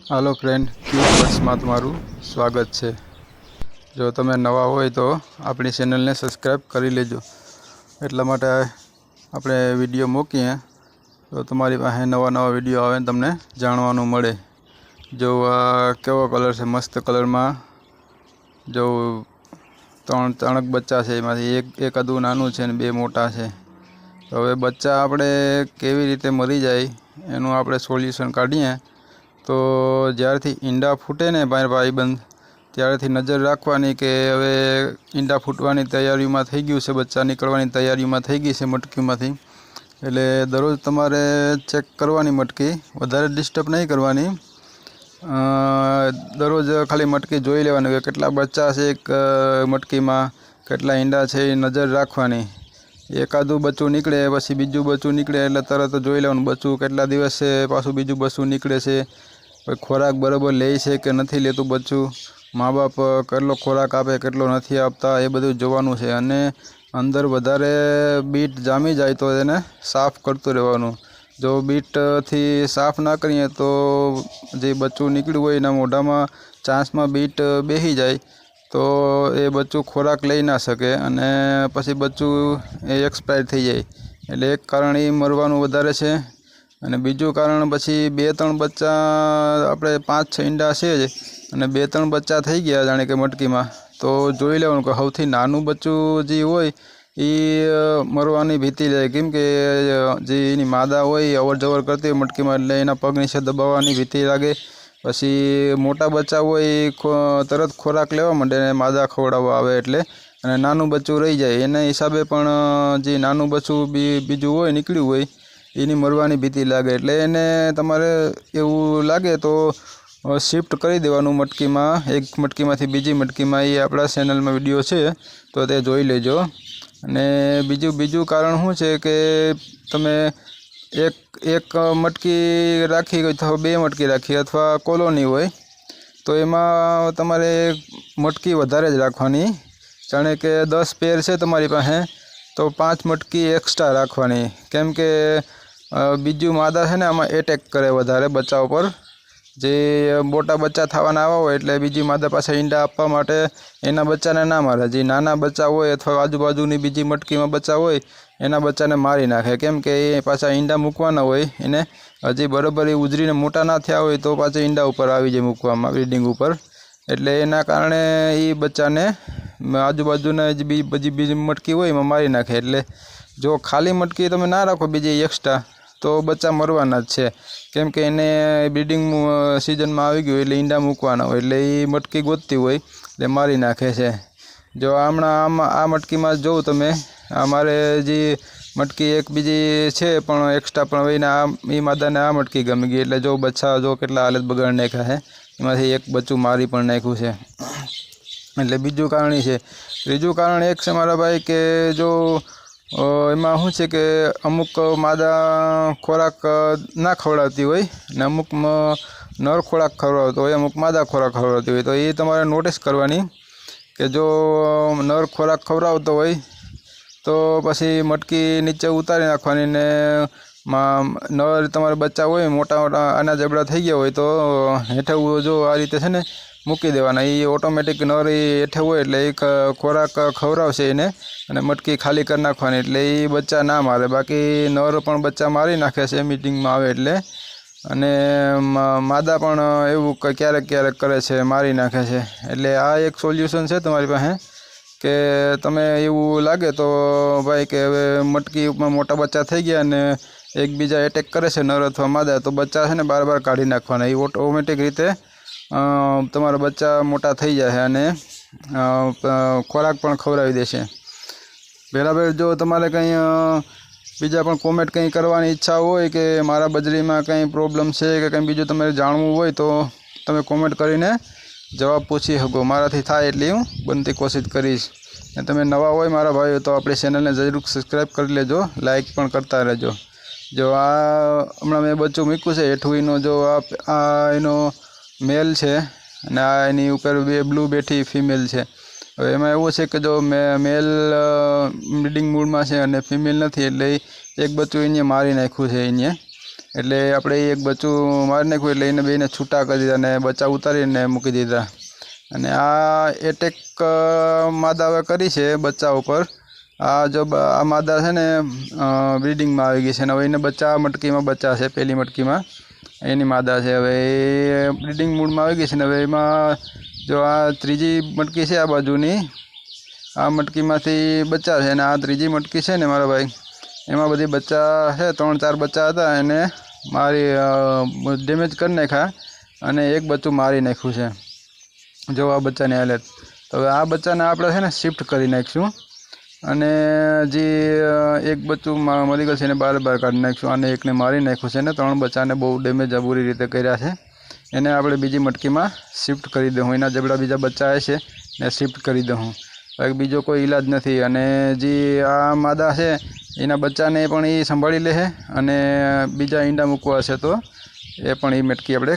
Hello friend, cute birds में तमारू स्वागत है। जो तमे नवा होय तो अपनी चेनल ने सब्सक्राइब करी लेजो। एटला माटे आपणे विडियो मूकीए तो तमारी पासे नवा नवा विडियो आवे तमने जाणवानुं मळे। जो आ केवो कलर है, मस्त कलर में जो त्रण बच्चा है, एमांथी एक आधुं नानुं छे ने बे मोटा है। तो हवे बच्चा आपणे केवी रीते मरी जाय एनुं आपणे सोल्यूशन काढीए। तो ज्यारथी ईंडा फूटे ने भाईबंध त्यारथी नजर राखवानी के हवे ईंडा फूटवानी तैयारीमां थई गयुं छे, बच्चा निकळवानी तैयारीमां थई गई छे मटकीमांथी। एटले दररोज तमारे चेक करवानी मटकी, वधारे डिस्टर्ब नहीं करवानी। दररोज खाली मटकी जोई लेवानी के केटला बच्चा छे एक मटकीमां, केटला ईंडा छे, नजर राखवानी। एकादुं बच्चुं निकळे पछी बीजुं बच्चुं निकळे एटले तरत जोई लेवानुं बच्चुं केटला दिवसे पाछुं बीजुं बच्चुं निकळे छे, खोराक बराबर ले छे के नथी लेतुं बच्चुं, माँ बाप केटलो खोराक आपे केटलो नथी आपता, ए बधुं जोवानुं छे। अने अंदर वधारे बीट जामी जाय तो एने साफ करतुं रहेवानुं। जो बीट थी साफ ना करीए तो जे बच्चुं निकळ्युं होय एना मोढामां चांसमां बीट बेही जाय तो ए बच्चुं खोराक लई ना शके अने पछी बच्चुं ए एक्सपायर थई जाय। एटले एक कारण ए मरवानुं वधारे छे। अने बीजुं कारण पछी 2-3 बच्चा आपणे 5-6 ईंडा छे ज अने 2-3 बच्चा थई गया जाणे के मटकीमां, तो जोई लेवानुं के सौथी नानुं बच्चुं जे होय ए मरवानी भीति रहे। केम के जे एनी मादा होय अवर जवर करती होय मटकीमां एटले एना पग नीचे दबाववानी भीति लागे। पछी मोटा बच्चा होय तरत खोराक लेवा मांडे ने मादा खवडाववा आवे एटले अने नानुं बच्चुं रही जाय। एना हिसाबे पण जे नानुं बच्चुं बीजुं होय निकळ्युं होय एनी मरवानी भीति लागे। एटले एने तमारे एवुं लागे तो शिफ्ट करी देवानुं मटकीमां, एक मटकीमांथी बीजी मटकीमां। ए आपणा चेनल में विडियो छे तो ते जोई लेजो। अने बीजुं कारण शुं छे के तमे एक मटकी राखी अथवा 2 मटकी राखी अथवा कॉलोनी होय तो एमां तमारे मटकी वधारे ज राखवानी। जाणे के 10 पेर छे तमारी पासे तो 5 मटकी एक्स्ट्रा राखवानी। केम के बीजू मादा है ने आमां एटेक करे वधारे बच्चाओ पर। जे मोटा बच्चा थवाना आवा होय एटले बीजी मादा पाछा ईंडा आपवा माटे एना बच्चाने ना मारे। जे नाना बच्चा होय अथवा आजुबाजुनी बीजी मटकीमां बच्चा होय एना बच्चाने मारी नाखे। केम के ए पाछा ईंडा मूकवाना होय, एने हजी बराबर उजरीने मोटा ना थया होय तो पाछा ईंडा उपर आवी जाय मूकवामां ब्रीडिंग उपर। एटले एना कारणे ए बच्चाने आजुबाजुना जे बीजी मटकी होय एमां मारी नाखे। एटले जो खाली मटकी तमे ना राखो बीजी एक्स्ट्रा तो बच्चा मरवाना ज छे। केम के एने ब्रीडिंग सीजन में आवी गयुं एटले ईंडा मूकवाना होय एटले ए मटकी गोतती होय एटले मारी नाखे छे। जो हमणां आ मटकीमां जोवो तमे अमारे जे मटकी एक बीजी छे पण एक्स्ट्रा पण हवे ए मादाने आ मटकी गमी गई एटले जो बच्चा जो केटला हालत बगाड़ी नाख्या छे। एमांथी एक बच्चुं मारी पण नाख्युं छे। एटले बीजुं कारण ए छे। त्रीजुं कारण एक छे मारा भाई के जो एमां शुं छे के अमुक मादा खोराक ना खवड़ावती होय ने अमुक नर खोराक खवड़ावतो होय, अमुक मादा खोराक खवड़ावती होय। तो ये तमारे नोटिस करवानी के जो नर खोराक खवड़ावतो होय तो पछी मटकी नीचे उतारी नाखवानी ने नर तमारे बच्चा होय मोटा मोटा आना जबड़ा थई गया होय तो हेठे जो आ रीते छे ने मूकी देवाना। ए ऑटोमेटिक नर हेठे होय एटले एक खोराक खवड़ावशे एने अने मटकी खाली कर नाखवानी एटले ए बच्चा ना मारे। बाकी नर पण बच्चा मारी नाखे छे मीटिंग में आवे एटले। अने मादा पण एवुं क्यारेक क्यारेक करे छे, मारी नाखे छे। एटले आ एक सोल्यूशन छे तमारी पासे के तमे एवुं लागे तो भाई के हवे मटकी में मोटा बच्चा थई गया ने एक बीजा एटेक करे छे नर अथवा मादा तो बच्चा छे ने बार बार काढी नाखवाना। ए ऑटोमेटिक रीते तमारा बच्चा मोटा थई जाय अने खोराक पण खवड़ावी देशे। बराबर जो तमारे कहीं बीजा पण कॉमेंट कहीं करवानी इच्छा होय के मारा बजरी में कहीं प्रॉब्लम छे के कहीं बीजुं तमारे जाणवुं होय तो तमे कॉमेंट करीने जवाब पूछी शको। माराथी थाय एटली हूँ बनती कोशिश करीश। ने तमे नवा होय मारा भाईओ तो आपणी चेनल ने जरूर सब्सक्राइब कर लेजो, लाइक पण करता रहेजो। जो आ हमणां मैं बच्चुं मूक्युं छे हेठुईनो जो आ एनो मेल छे अने आ एनी उपर ब्लू बेठी फीमेल छे। हवे एमां एवुं छे के जो मेल ब्रीडिंग मूड में छे अने फीमेल नथी एटले एक बच्चुं एने मारी नाख्युं छे एने। એટલે આપણે એક બચ્ચું મારી નાખ્યું એટલે એને બેને છૂટા કરી દીધા અને બચ્ચા ઉતારીને મૂકી દીધા. અને આ એટેક માદા હવે કરી છે બચ્ચા ઉપર. આ માદા છે ને બ્રીડિંગમાં આવી ગઈ છે અને હવે એને મટકીમાં બચ્ચા છે. પહેલી મટકીમાં એની માદા છે. હવે એ બ્રીડિંગ મૂડમાં આવી ગઈ છે ને હવે એમાં જો આ ત્રીજી મટકી છે આ બાજુની, આ મટકીમાંથી બચ્ચા છે અને આ ત્રીજી મટકી છે ને મારા ભાઈ, એમાં બધી બચ્ચા છે. 3-4 બચ્ચા હતા એને મારી ડેમેજ કરી નાખ્યા અને એક બચ્ચું મારી નાખ્યું છે. જો આ બચ્ચાની હાલત. તો હવે આ બચ્ચાને આપણે છે ને શિફ્ટ કરી નાખીશું અને જે એક બચ્ચું મરી ગયું છે એને બહાર કાઢી નાખીશું અને એકને મારી નાખ્યું છે ને 3 બચ્ચાને બહુ ડેમેજ બુરી રીતે કર્યા છે. એને આપણે બીજી મટકીમાં શિફ્ટ કરી દઉં. એના જબડા બીજા બચ્ચા આવે છે ને શિફ્ટ કરી દઉં. બીજો કોઈ ઈલાજ નથી. અને જે આ માદા છે એના બચ્ચાને પણ એ સંભાળી લે છે અને બીજા ઈંડા મૂકવા છે તો એ પણ એ મટકી આપણે